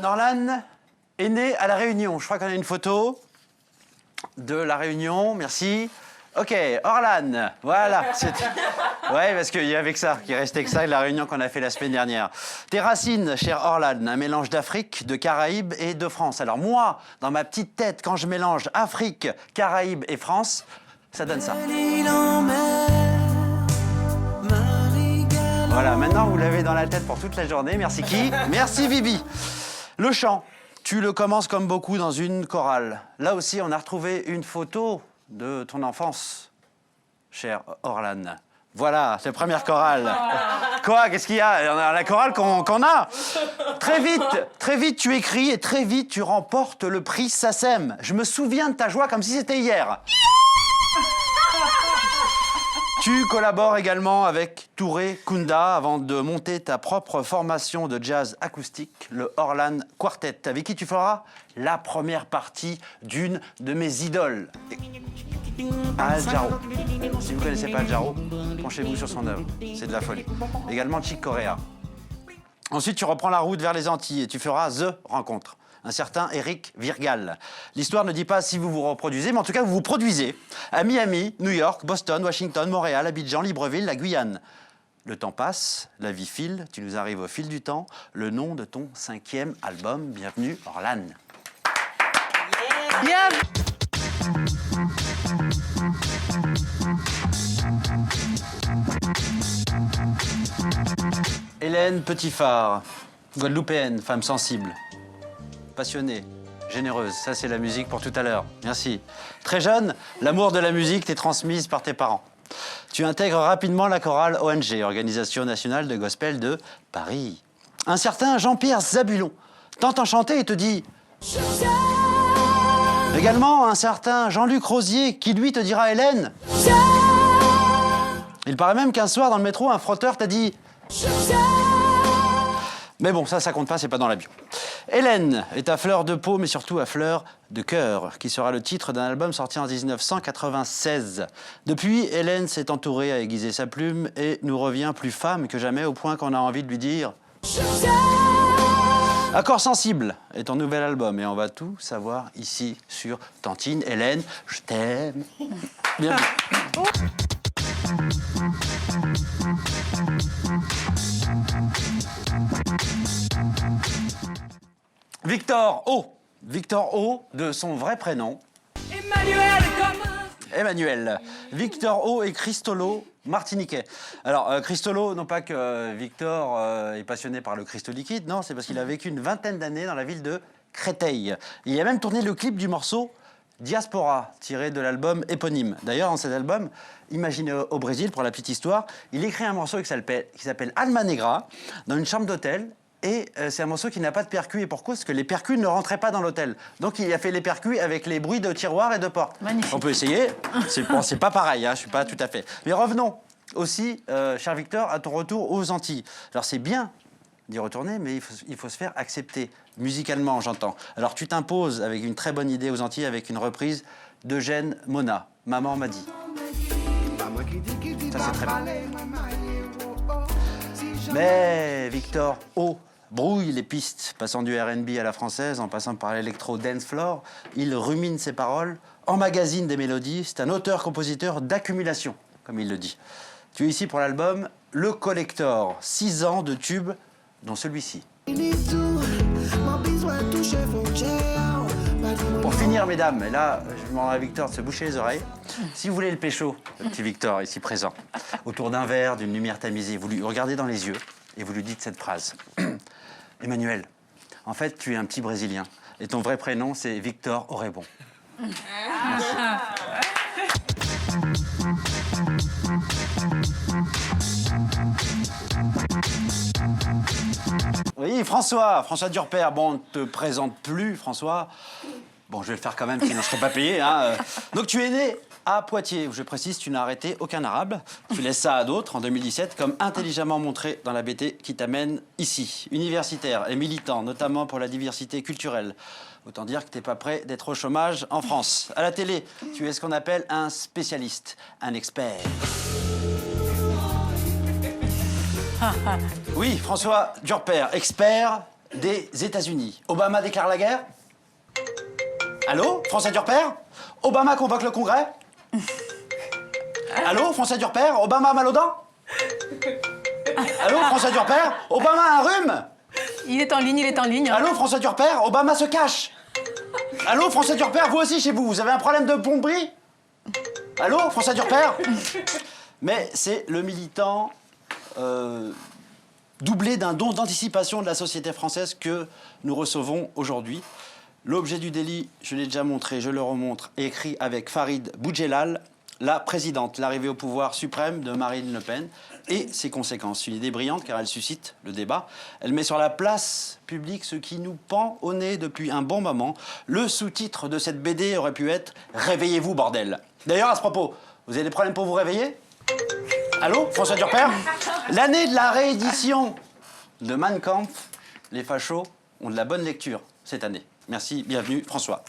Orlan est né à La Réunion. Je crois qu'on a une photo de La Réunion. Merci. Ok, Orlan, voilà. Ouais, parce qu'il y avait que ça, qu'il restait que ça, et La Réunion qu'on a fait la semaine dernière. Tes racines, cher Orlan, un mélange d'Afrique, de Caraïbes et de France. Alors moi, dans ma petite tête, quand je mélange Afrique, Caraïbes et France, ça donne ça. Voilà, maintenant vous l'avez dans la tête pour toute la journée. Merci qui? Merci Bibi. Le chant, tu le commences comme beaucoup dans une chorale. Là aussi, on a retrouvé une photo de ton enfance, cher Orlan. Voilà, c'est la première chorale. Quoi? Qu'est-ce qu'il y a? On a la chorale qu'on a. Très vite, tu écris et très vite, tu remportes le prix SACEM. Je me souviens de ta joie comme si c'était hier. Tu collabores également avec Touré Kunda avant de monter ta propre formation de jazz acoustique, le Orlan Quartet, avec qui tu feras la première partie d'une de mes idoles. Al Jarreau. Si vous ne connaissez pas Al Jarreau, penchez-vous sur son œuvre. C'est de la folie. Également Chick Corea. Ensuite, tu reprends la route vers les Antilles et tu feras The Rencontre. Un certain Eric Virgal. L'histoire ne dit pas si vous vous reproduisez, mais en tout cas, vous vous produisez à Miami, New York, Boston, Washington, Montréal, Abidjan, Libreville, la Guyane. Le temps passe, la vie file, tu nous arrives au fil du temps. Le nom de ton 5e album. Bienvenue, Orlan. Yeah. Hélène Petitphard, guadeloupéenne, femme sensible. Passionnée, généreuse, ça c'est la musique pour tout à l'heure. Merci. Très jeune, l'amour de la musique t'est transmise par tes parents. Tu intègres rapidement la chorale ONG, Organisation Nationale de Gospel de Paris. Un certain Jean-Pierre Zabulon t'entend chanter et te dit... Également un certain Jean-Luc Rosier qui lui te dira Hélène. Il paraît même qu'un soir dans le métro, un frotteur t'a dit... Mais bon, ça compte pas, c'est pas dans la bio. Hélène est à fleur de peau, mais surtout à fleur de cœur, qui sera le titre d'un album sorti en 1996. Depuis, Hélène s'est entourée à aiguiser sa plume et nous revient plus femme que jamais, au point qu'on a envie de lui dire... Accord sensible est ton nouvel album et on va tout savoir ici sur Tantine. Hélène, je t'aime. Bienvenue. Victor O. Victor O, de son vrai prénom. Emmanuel. Victor O et Cristolo martiniquais. Alors, Cristolo, non pas que Victor est passionné par le cristaux liquide, non, c'est parce qu'il a vécu une vingtaine d'années dans la ville de Créteil. Il a même tourné le clip du morceau Diaspora, tiré de l'album éponyme. D'ailleurs, dans cet album, imaginé au Brésil, pour la petite histoire, il écrit un morceau qui s'appelle Alma Negra, dans une chambre d'hôtel. Et c'est un morceau qui n'a pas de percus, et pourquoi? Parce que les percus ne rentraient pas dans l'hôtel. Donc il a fait les percus avec les bruits de tiroirs et de portes. Magnifique. On peut essayer, c'est pas pareil, hein, je suis pas tout à fait. Mais revenons aussi, cher Victor, à ton retour aux Antilles. Alors c'est bien d'y retourner, mais il faut se faire accepter, musicalement j'entends. Alors tu t'imposes avec une très bonne idée aux Antilles, avec une reprise d'Eugène Mona, Maman m'a dit. Ça c'est très bien. Mais Victor O brouille les pistes, passant du R&B à la française, en passant par l'électro dance floor. Il rumine ses paroles, emmagasine des mélodies. C'est un auteur-compositeur d'accumulation, comme il le dit. Tu es ici pour l'album Le Collector, 6 ans de tubes, dont celui-ci. Pour finir, mesdames, et là, je demanderai à Victor de se boucher les oreilles. Si vous voulez le pécho, le petit Victor, ici présent, autour d'un verre, d'une lumière tamisée, vous lui regardez dans les yeux et vous lui dites cette phrase. Emmanuel, en fait, tu es un petit Brésilien et ton vrai prénom, c'est Victor Orebon. Merci. Oui, François Durper. Bon, on ne te présente plus, François. Bon, je vais le faire quand même, sinon je ne serai pas payé. Hein. Donc, tu es né À Poitiers, où je précise, tu n'as arrêté aucun arabe. Tu laisses ça à d'autres en 2017, comme intelligemment montré dans la BT qui t'amène ici. Universitaire et militant, notamment pour la diversité culturelle. Autant dire que tu n'es pas prêt d'être au chômage en France. À la télé, tu es ce qu'on appelle un spécialiste, un expert. Oui, François Durper, expert des États-Unis. Obama déclare la guerre? Allô, François Durper? Obama convoque le Congrès? Allô, François Durper? Obama a mal aux dents? Allô, François Durper? Obama a un rhume? Il est en ligne, il est en ligne. Allô, François Durper? Obama se cache? Allô, François Durper? Vous aussi chez vous avez un problème de plomberie? Allô, François Durper? Mais c'est le militant doublé d'un don d'anticipation de la société française que nous recevons aujourd'hui. L'objet du délit, je l'ai déjà montré, je le remontre, écrit avec Farid Boudjelal, la présidente, l'arrivée au pouvoir suprême de Marine Le Pen et ses conséquences. Une idée brillante car elle suscite le débat. Elle met sur la place publique ce qui nous pend au nez depuis un bon moment. Le sous-titre de cette BD aurait pu être « Réveillez-vous, bordel ». D'ailleurs, à ce propos, vous avez des problèmes pour vous réveiller? Allô, François Durper? L'année de la réédition de Mein Kampf, les fachos ont de la bonne lecture cette année. Merci, bienvenue François.